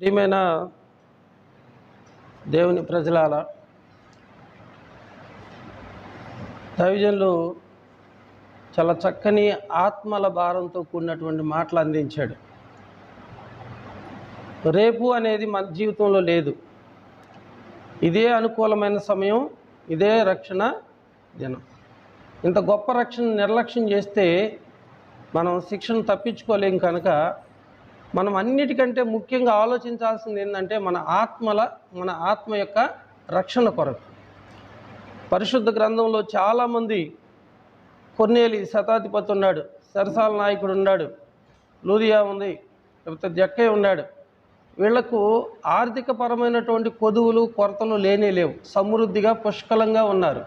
ప్రియమైన దేవుని ప్రజలారా, దైవజనులు చాలా చక్కని ఆత్మల భారంతో కూడినటువంటి మాటలు అందించాడు. రేపు అనేది మన జీవితంలో లేదు. ఇదే అనుకూలమైన సమయం, ఇదే రక్షణ దినం. ఇంత గొప్ప రక్షణ నిర్లక్ష్యం చేస్తే మనం శిక్షను తప్పించుకోలేం. కనుక మనం అన్నిటికంటే ముఖ్యంగా ఆలోచించాల్సింది ఏంటంటే మన ఆత్మ యొక్క రక్షణ కొరకు. పరిశుద్ధ గ్రంథంలో చాలామంది, కొర్నేలి శతాధిపతి ఉన్నాడు, సరసాల నాయకుడు ఉన్నాడు, లూదియా ఉంది, లేకపోతే జక్కయ్య ఉన్నాడు. వీళ్లకు ఆర్థికపరమైనటువంటి కొదువులు కొరతలు లేనే లేవు, సమృద్ధిగా పుష్కలంగా ఉన్నారు.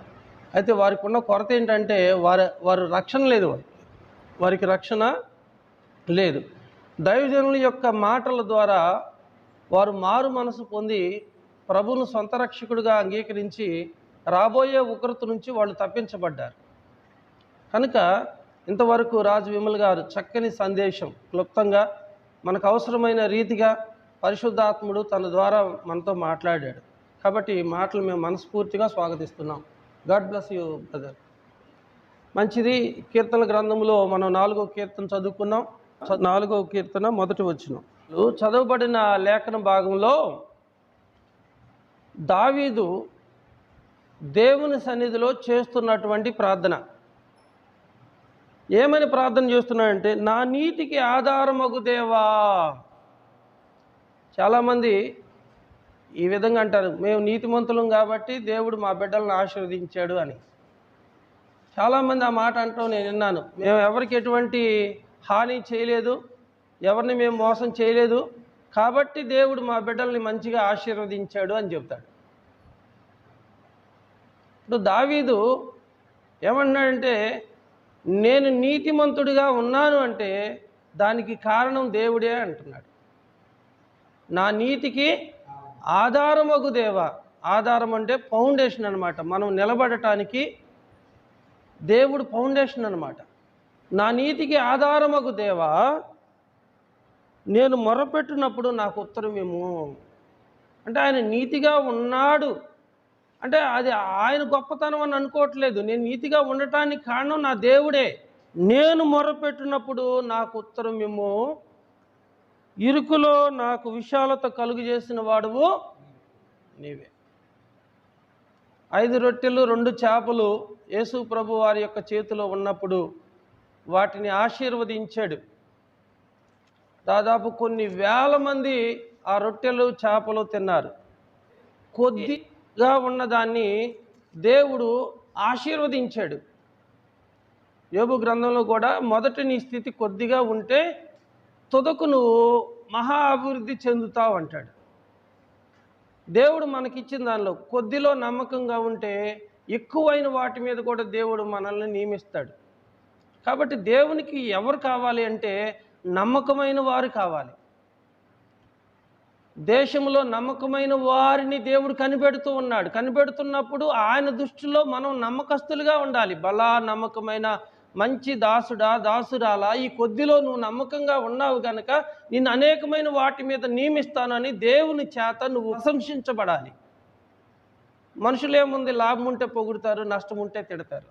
అయితే వారికి ఉన్న కొరత ఏంటంటే వారు రక్షణ లేదు, వారికి రక్షణ లేదు. దైవజనుల యొక్క మాటల ద్వారా వారు మారు మనసు పొంది ప్రభువును సొంత రక్షకుడిగా అంగీకరించి రాబోయే ఉగ్రత నుంచి వాళ్ళు తప్పించబడ్డారు. కనుక ఇంతవరకు రాజు విమల్ గారు చక్కని సందేశం క్లుప్తంగా మనకు అవసరమైన రీతిగా పరిశుద్ధాత్ముడు తన ద్వారా మనతో మాట్లాడాడు. కాబట్టి ఈ మాటలు మేము మనస్ఫూర్తిగా స్వాగతిస్తున్నాం. God bless you brother. మంచిది. కీర్తన గ్రంథంలో మనం 4వ కీర్తన చదువుకున్నాం. 4వ కీర్తన మొదటి వచనం. చదవబడిన లేఖన భాగంలో దావీదు దేవుని సన్నిధిలో చేస్తున్నటువంటి ప్రార్థన, ఏమని ప్రార్థన చేస్తున్నాడంటే, నా నీతికి ఆధారమగు దేవా. చాలామంది ఈ విధంగా అంటారు, మేము నీతిమంతులం కాబట్టి దేవుడు మా బిడ్డలను ఆశీర్వదించాడు అని. చాలామంది ఆ మాట అంటాం నేను విన్నాను. మేము ఎవరికి ఎటువంటి హాని చేయలేదు, ఎవరిని మేము మోసం చేయలేదు, కాబట్టి దేవుడు మా బిడ్డల్ని మంచిగా ఆశీర్వదించాడు అని చెప్తాడు. ఇప్పుడు దావీదు ఏమన్నాడంటే, నేను నీతిమంతుడిగా ఉన్నాను అంటే దానికి కారణం దేవుడే అంటున్నాడు. నా నీతికి ఆధారమగు దేవా. ఆధారం అంటే ఫౌండేషన్ అన్నమాట. మనం నిలబడటానికి దేవుడు ఫౌండేషన్ అన్నమాట. నా నీతికి ఆధారమగు దేవా, నేను మొరపెట్టినప్పుడు నాకు ఉత్తరమేమో. అంటే ఆయన నీతిగా ఉన్నాడు అంటే అది ఆయన గొప్పతనం అని అనుకోవట్లేదు. నేను నీతిగా ఉండటానికి కారణం నా దేవుడే. నేను మొరపెట్టినప్పుడు నాకు ఉత్తరమేమో, ఇరుకులో నాకు విశాలత కలుగు చేసిన వాడువు నీవే. 5 రొట్టెలు 2 చేపలు యేసు ప్రభు వారి యొక్క చేతిలో ఉన్నప్పుడు వాటిని ఆశీర్వదించాడు. దాదాపు కొన్ని వేల మంది ఆ రొట్టెలు చేపలు తిన్నారు. కొద్దిగా ఉన్నదాన్ని దేవుడు ఆశీర్వదించాడు. యోబు గ్రంథంలో కూడా మొదట నీ స్థితి కొద్దిగా ఉంటే తుదకు నువ్వు మహా అభివృద్ధి చెందుతావు అంటాడు. దేవుడు మనకిచ్చిన దానిలో కొద్దిలో నమ్మకంగా ఉంటే ఎక్కువైన వాటి మీద కూడా దేవుడు మనల్ని నియమిస్తాడు. కాబట్టి దేవునికి ఎవరు కావాలి అంటే నమ్మకమైన వారు కావాలి. దేశంలో నమ్మకమైన వారిని దేవుడు కనిపెడుతూ ఉన్నాడు. కనిపెడుతున్నప్పుడు ఆయన దృష్టిలో మనం నమ్మకస్తులుగా ఉండాలి. బలా నమ్మకమైన మంచి దాసుడా దాసురాలా, ఈ కొద్దిలో నువ్వు నమ్మకంగా ఉన్నావు కనుక నిన్ను అనేకమైన వాటి మీద నియమిస్తానని దేవుని చేత నువ్వు ప్రశంసించబడాలి. మనుషులు ఏముంది, లాభం ఉంటే పొగుడుతారు, నష్టం ఉంటే తిడతారు.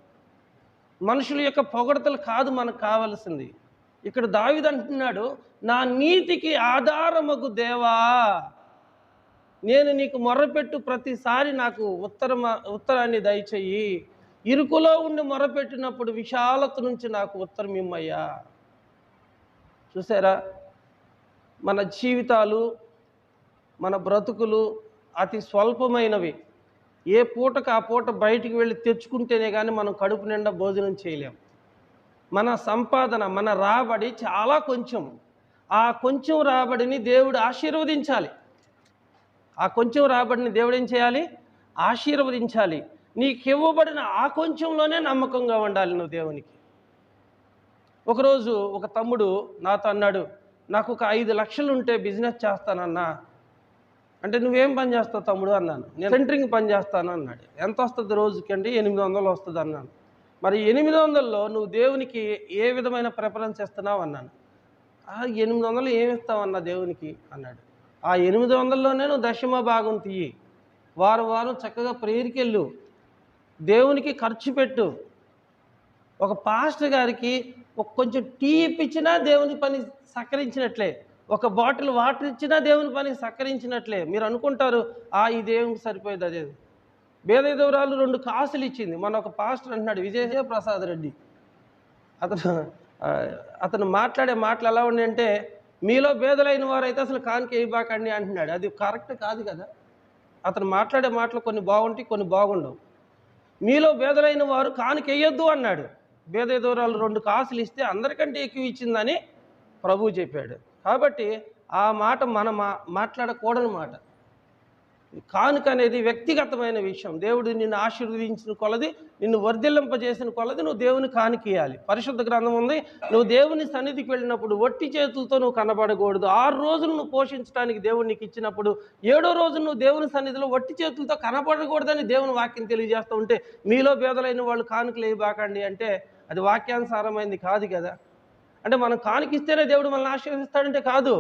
మనుషుల యొక్క పొగడతలు కాదు మనకు కావలసింది. ఇక్కడ దావీదు అంటున్నాడు, నా నీతికి ఆధారమగు దేవా, నేను నీకు మొర్రపెట్టు ప్రతిసారి నాకు ఉత్తరాన్ని దయచేయి. ఇరుకులో ఉండి మొరపెట్టినప్పుడు విశాలత నుంచి నాకు ఉత్తరం ఇమ్మయ్యా. చూసారా, మన జీవితాలు, మన బ్రతుకులు అతి స్వల్పమైనవి. ఏ పూటకు ఆ పూట బయటికి వెళ్ళి తెచ్చుకుంటేనే కానీ మనం కడుపు నిండా భోజనం చేయలేం. మన సంపాదన, మన రాబడి చాలా కొంచెం. ఆ కొంచెం రాబడిని దేవుడు ఆశీర్వదించాలి. ఆ కొంచెం రాబడిని దేవుడు ఏం చేయాలి? ఆశీర్వదించాలి. నీకు ఇవ్వబడిన ఆ కొంచెంలోనే నమ్మకంగా ఉండాలి నువ్వు దేవునికి. ఒకరోజు ఒక తమ్ముడు నాతో అన్నాడు, నాకు ఒక 5 లక్షలు ఉంటే బిజినెస్ చేస్తానన్నా. అంటే నువ్వేం పని చేస్తావు తమ్ముడు అన్నాను. నేను సెంటరింగ్ పని చేస్తాను అన్నాడు. ఎంత వస్తుంది రోజుకి అంటే 800 వస్తుంది అన్నాను. మరి 800లో నువ్వు దేవునికి ఏ విధమైన ప్రిఫరెన్స్ ఇస్తున్నావు అన్నాను. 800 ఏమి ఇస్తావన్నా దేవునికి అన్నాడు. ఆ 800లోనే నువ్వు దశమ భాగం తీయి. వారం చక్కగా ప్రేయర్కి వెళ్ళు, దేవునికి ఖర్చు పెట్టు. ఒక పాస్టర్ గారికి కొంచెం టీ ఇప్పించినా దేవుని పని సహకరించినట్లే, ఒక బాటిల్ వాటర్ ఇచ్చినా దేవుని పని సహకరించినట్లే. మీరు అనుకుంటారు ఈ దేవునికి సరిపోయేది అదే. బేదవిధవరాలు 2 కాసులు ఇచ్చింది. మన ఒక పాస్టర్ అంటున్నాడు, విజయ ప్రసాద్ రెడ్డి, అతను మాట్లాడే మాటలు ఎలా ఉన్నాయంటే, మీలో బేదలైన వారైతే అసలు కానుక ఇవ్వకండి అంటున్నాడు. అది కరెక్ట్ కాదు కదా. అతను మాట్లాడే మాటలు కొన్ని బాగుంటాయి, కొన్ని బాగుండవు. మీలో బేదలైన వారు కానుక వేయొద్దు అన్నాడు. బేదవిధవరాలు 2 కాసులు ఇస్తే అందరికంటే ఎక్కువ ఇచ్చిందని ప్రభువు చెప్పాడు. కాబట్టి ఆ మాట మనం మాట్లాడకూడని మాట. కానుక అనేది వ్యక్తిగతమైన విషయం. దేవుడు నిన్ను ఆశీర్వదించిన కొలది, నిన్ను వర్ధిల్లింపజేసిన కొలది నువ్వు దేవుని కానుకీయాలి. పరిశుద్ధ గ్రంథం ఉంది, నువ్వు దేవుని సన్నిధికి వెళ్ళినప్పుడు వట్టి చేతులతో నువ్వు కనబడకూడదు. 6 రోజులు నువ్వు పోషించడానికి దేవుడు నీకు ఇచ్చినప్పుడు 7వ రోజు నువ్వు దేవుని సన్నిధిలో వట్టి చేతులతో కనబడకూడదని దేవుని వాక్యం తెలియజేస్తూ ఉంటే, మీలో బేదలైన వాళ్ళు కానుకలు వేయబాకండి అంటే అది వాక్యానుసారమైంది కాదు కదా. అంటే మనం కానుకిస్తేనే దేవుడు మనల్ని ఆశీర్వదిస్తాడంటే కాదు.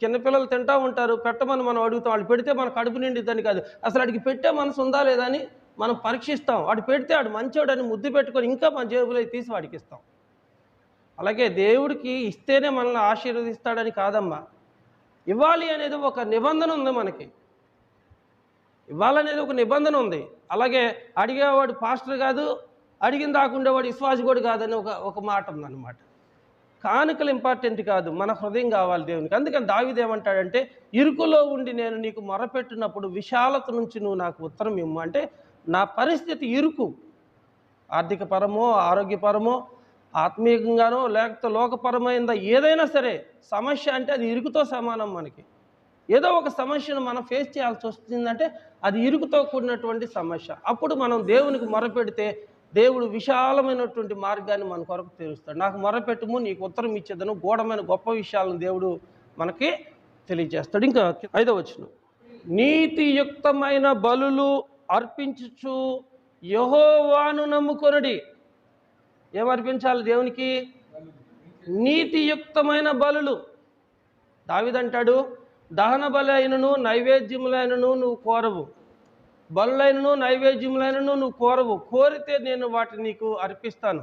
చిన్నపిల్లలు తింటూ ఉంటారు, పెట్టమని మనం అడుగుతాం, వాళ్ళు పెడితే మన కడుపు నిండిద్దని కాదు, అసలు వాడికి పెట్టే మనసు ఉందా లేదా అని మనం పరీక్షిస్తాం. వాడు పెడితే వాడు మంచోడని ముద్దు పెట్టుకొని ఇంకా మన జేబులో తీసి వాడికి ఇస్తాం. అలాగే దేవుడికి ఇస్తేనే మనల్ని ఆశీర్వదిస్తాడని కాదమ్మా. ఇవ్వాలి అనేది ఒక నిబంధన ఉంది మనకి. ఇవ్వాలనేది ఒక నిబంధన ఉంది. అలాగే అడిగేవాడు పాస్టర్ కాదు, అడిగిన దాకుండేవాడు విశ్వాసి కూడా కాదని ఒక మాట ఉందన్నమాట. కానుకలు ఇంపార్టెంట్ కాదు, మన హృదయం కావాలి దేవునికి. అందుకని దావీదు ఏమంటాడంటే, ఇరుకులో ఉండి నేను నీకు మొరపెట్టినప్పుడు విశాలత నుంచి నువ్వు నాకు ఉత్తరం ఇమ్ము. అంటే నా పరిస్థితి ఇరుకు, ఆర్థిక పరమో ఆరోగ్యపరమో ఆత్మీయంగానో లేకపోతే లోకపరమైందా ఏదైనా సరే సమస్య అంటే అది ఇరుకుతో సమానం. మనకి ఏదో ఒక సమస్యను మనం ఫేస్ చేయాల్సి వస్తుందంటే అది ఇరుకుతో కూడినటువంటి సమస్య. అప్పుడు మనం దేవునికి మొరపెడితే దేవుడు విశాలమైనటువంటి మార్గాన్ని మన కొరకు తెరుస్తాడు. నాకు మొరపెట్టుము, నీకు ఉత్తరం ఇచ్చేదను, గూఢమైన గొప్ప విషయాలను దేవుడు మనకి తెలియజేస్తాడు. ఇంకా 5వ వచనం, నీతియుక్తమైన బలులు అర్పించుచు యెహోవాను నమ్ముకొనుడి. ఏమర్పించాలి దేవునికి? నీతియుక్తమైన బలులు. దావీదంటాడు, దహన బలి అయినను నైవేద్యములైనను నువ్వు కోరవు, బలులైనను నైవేద్యములైనను నువ్వు కోరవు, కోరితే నేను వాటిని నీకు అర్పిస్తాను.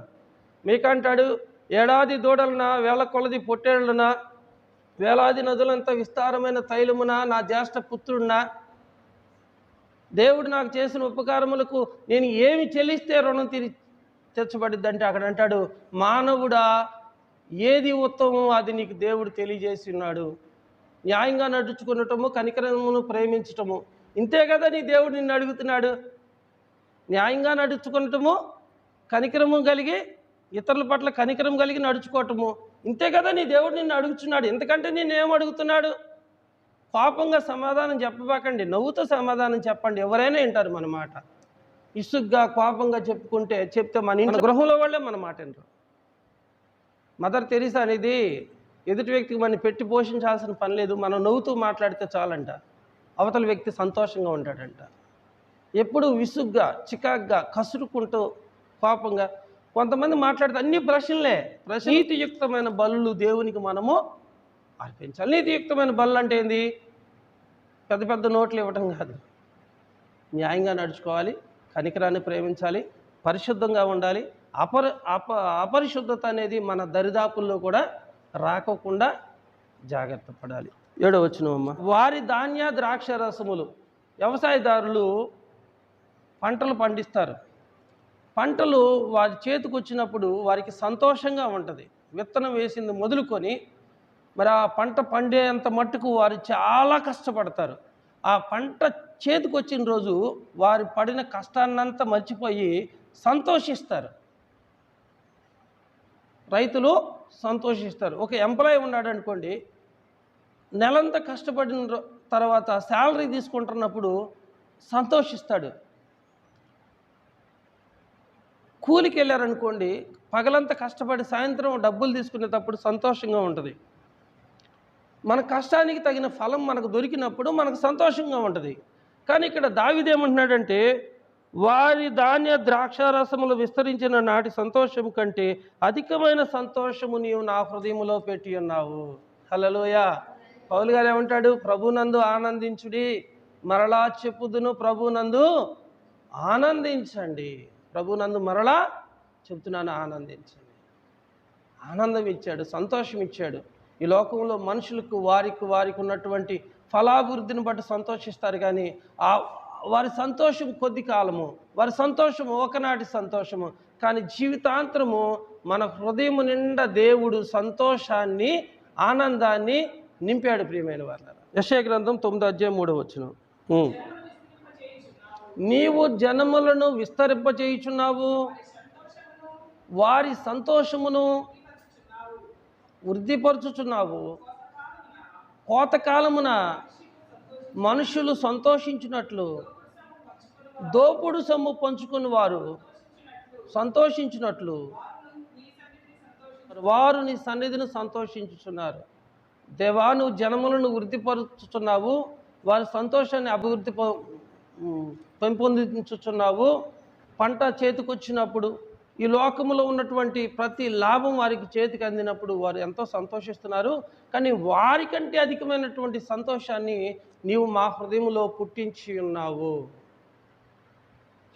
మీకంటాడు, ఏడాది దూడలన, వేల కొలది పొట్టేళ్లన, వేలాది నదులంత విస్తారమైన తైలమున, నా జ్యేష్ఠ పుత్రుడినా, దేవుడు నాకు చేసిన ఉపకారములకు నేను ఏమి చెల్లిస్తే రుణం తెచ్చబడిద్దంటే అక్కడ అంటాడు, మానవుడా ఏది ఉత్తమం అది నీకు దేవుడు తెలియజేసి ఉన్నాడు. న్యాయంగా నడుచుకునటము, కనికరమును ప్రేమించటము. ఇంతే కదా నీ దేవుడు నిన్ను అడుగుతున్నాడు. న్యాయంగా నడుచుకునటము, కనికరము కలిగి, ఇతరుల పట్ల కనికరం కలిగి నడుచుకోవటము. ఇంతే కదా నీ దేవుడు నిన్ను అడుగుతున్నాడు. ఎందుకంటే నేనేం అడుగుతున్నాడు? కోపంగా సమాధానం చెప్పబాకండి, నవ్వుతో సమాధానం చెప్పండి. ఎవరైనా వింటారు మన మాట. ఇసుగ్గా కోపంగా చెప్తే మన ఇంట్లో గృహంలో వాళ్ళే మన మాట వింటారు. మదర్ తెరీసా అనేది ఎదుటి వ్యక్తికి మనం పెట్టి పోషించాల్సిన పని లేదు, మనం నవ్వుతూ మాట్లాడితే చాలంట, అవతల వ్యక్తి సంతోషంగా ఉంటాడంట. ఎప్పుడు విసుగ్గా, చికాగ్గా, కసురుకుంటూ, కోపంగా కొంతమంది మాట్లాడితే అన్ని ప్రశ్నలే. నీతియుక్తమైన బలులు దేవునికి మనము అర్పించాలి. నీతియుక్తమైన బలు అంటే ఏంది? పెద్ద పెద్ద నోట్లు ఇవ్వటం కాదు. న్యాయంగా నడుచుకోవాలి, కనికరాన్ని ప్రేమించాలి, పరిశుద్ధంగా ఉండాలి. అపరిశుద్ధత అనేది మన దరిదాపుల్లో కూడా రాకోకుండా జాగ్రత్త పడాలి. 7వ వచనం, వారి ధాన్య ద్రాక్ష రసములు. వ్యవసాయదారులు పంటలు పండిస్తారు. పంటలు వారి చేతికి వచ్చినప్పుడు వారికి సంతోషంగా ఉంటుంది. విత్తనం వేసింది మొదలుకొని మరి ఆ పంట పండేంత మట్టుకు వారు చాలా కష్టపడతారు. ఆ పంట చేతికి వచ్చిన రోజు వారు పడిన కష్టాన్నంతా మర్చిపోయి సంతోషిస్తారు. రైతులు సంతోషిస్తారు. ఒక ఎంప్లాయీ ఉన్నాడు అనుకోండి, నెలంతా కష్టపడిన తర్వాత శాలరీ తీసుకుంటున్నప్పుడు సంతోషిస్తాడు. కూలికి వెళ్ళారనుకోండి, పగలంతా కష్టపడి సాయంత్రం డబ్బులు తీసుకునేటప్పుడు సంతోషంగా ఉంటుంది. మన కష్టానికి తగిన ఫలం మనకు దొరికినప్పుడు మనకు సంతోషంగా ఉంటుంది. కానీ ఇక్కడ దావీదు ఏమంటున్నాడంటే, వారి ధాన్య ద్రాక్షారసములు విస్తరించిన నాటి సంతోషం కంటే అధికమైన సంతోషము నీవు నా హృదయంలో పెట్టి ఉన్నావు. హల్లెలూయా. పౌలు గారు ఏమంటాడు? ప్రభునందు ఆనందించుడి, మరలా చెప్పుదును ప్రభునందు ఆనందించండి. ప్రభునందు మరలా చెప్తున్నాను, ఆనందించండి. ఆనందం ఇచ్చాడు, సంతోషం ఇచ్చాడు. ఈ లోకంలో మనుషులకు వారికి ఉన్నటువంటి ఫలాభివృద్ధిని బట్టి సంతోషిస్తారు, కానీ వారి సంతోషం కొద్ది కాలము, వారి సంతోషము ఒకనాటి సంతోషము, కానీ జీవితాంతరము మన హృదయం నిండా దేవుడు సంతోషాన్ని, ఆనందాన్ని నింపాడు. ప్రియమైన వారు, యెషయా గ్రంథం 9:3 నీవు జనములను విస్తరింపచేయుచున్నావు, వారి సంతోషమును వృద్ధిపరచుచున్నావు. కోతకాలమున మనుషులు సంతోషించినట్లు, దోపుడు సొమ్ము పంచుకుని వారు సంతోషించినట్లు వారు నీ సన్నిధిని సంతోషించుచున్నారు. దేవా, నువ్వు జనములను వృద్ధిపరుచుచున్నావు, వారి సంతోషాన్ని అభివృద్ధి పెంపొందించుచున్నావు. పంట చేతికొచ్చినప్పుడు, ఈ లోకములో ఉన్నటువంటి ప్రతి లాభం వారికి చేతికి అందినప్పుడు వారు ఎంతో సంతోషిస్తున్నారు. కానీ వారికంటే అధికమైనటువంటి సంతోషాన్ని నీవు మా హృదయంలో పుట్టించి ఉన్నావు.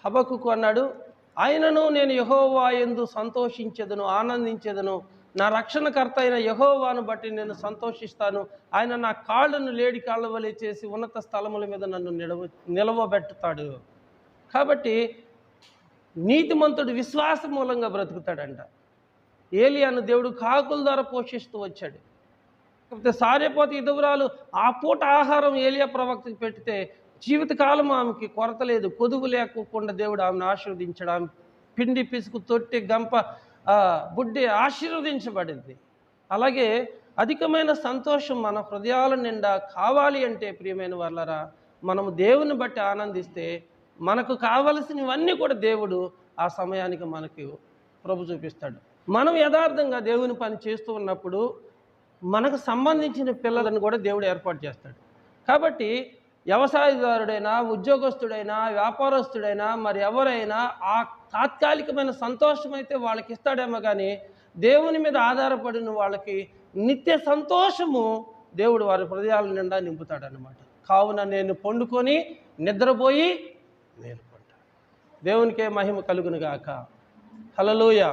హబక్కుకు అన్నాడు, ఆయనను నేను యెహోవా యందు సంతోషించెదను, ఆనందించెదను. నా రక్షణకర్త అయిన యెహోవాను బట్టి నేను సంతోషిస్తాను. ఆయన నా కాళ్ళను లేడి కాళ్ళ వలె చేసి ఉన్నత స్థలముల మీద నన్ను నిలవబెట్టుతాడు. కాబట్టి నీతిమంతుడు విశ్వాస మూలంగా బ్రతుకుతాడంట. ఏలియాను దేవుడు కాకుల ద్వారా పోషిస్తూ వచ్చాడు. కాకపోతే సారేపోతే ఇదువరాలు ఆ పూట ఆహారం ఏలియా ప్రవక్తకి పెడితే జీవితకాలం ఆమెకి కొరత లేదు, కొదువు లేకుండా దేవుడు ఆమెను ఆశీర్వదించాడు. ఆమె పిండి పిసుకు తొట్టి గంప బుడ్డి ఆశీర్వదించబడింది. అలాగే అధికమైన సంతోషం మన హృదయాల నిండా కావాలి అంటే, ప్రియమైన వాళ్ళరా, మనము దేవుని బట్టి ఆనందిస్తే మనకు కావలసినవన్నీ కూడా దేవుడు ఆ సమయానికి మనకు ప్రభు చూపిస్తాడు. మనం యథార్థంగా దేవుని పని చేస్తూ ఉన్నప్పుడు మనకు సంబంధించిన పిల్లలను కూడా దేవుడు ఏర్పాటు చేస్తాడు. కాబట్టి వ్యవసాయదారుడైనా, ఉద్యోగస్తుడైనా, వ్యాపారస్తుడైనా, మరి ఎవరైనా ఆ తాత్కాలికమైన సంతోషం అయితే వాళ్ళకి ఇస్తాడేమో, కానీ దేవుని మీద ఆధారపడిన వాళ్ళకి నిత్య సంతోషము దేవుడు వారి హృదయాల నిండా నింపుతాడనమాట. కావున నేను పండుకొని నిద్రపోయి మేలుకుంటాను. దేవునికే మహిమ కలుగునుగాక. హల్లెలూయా.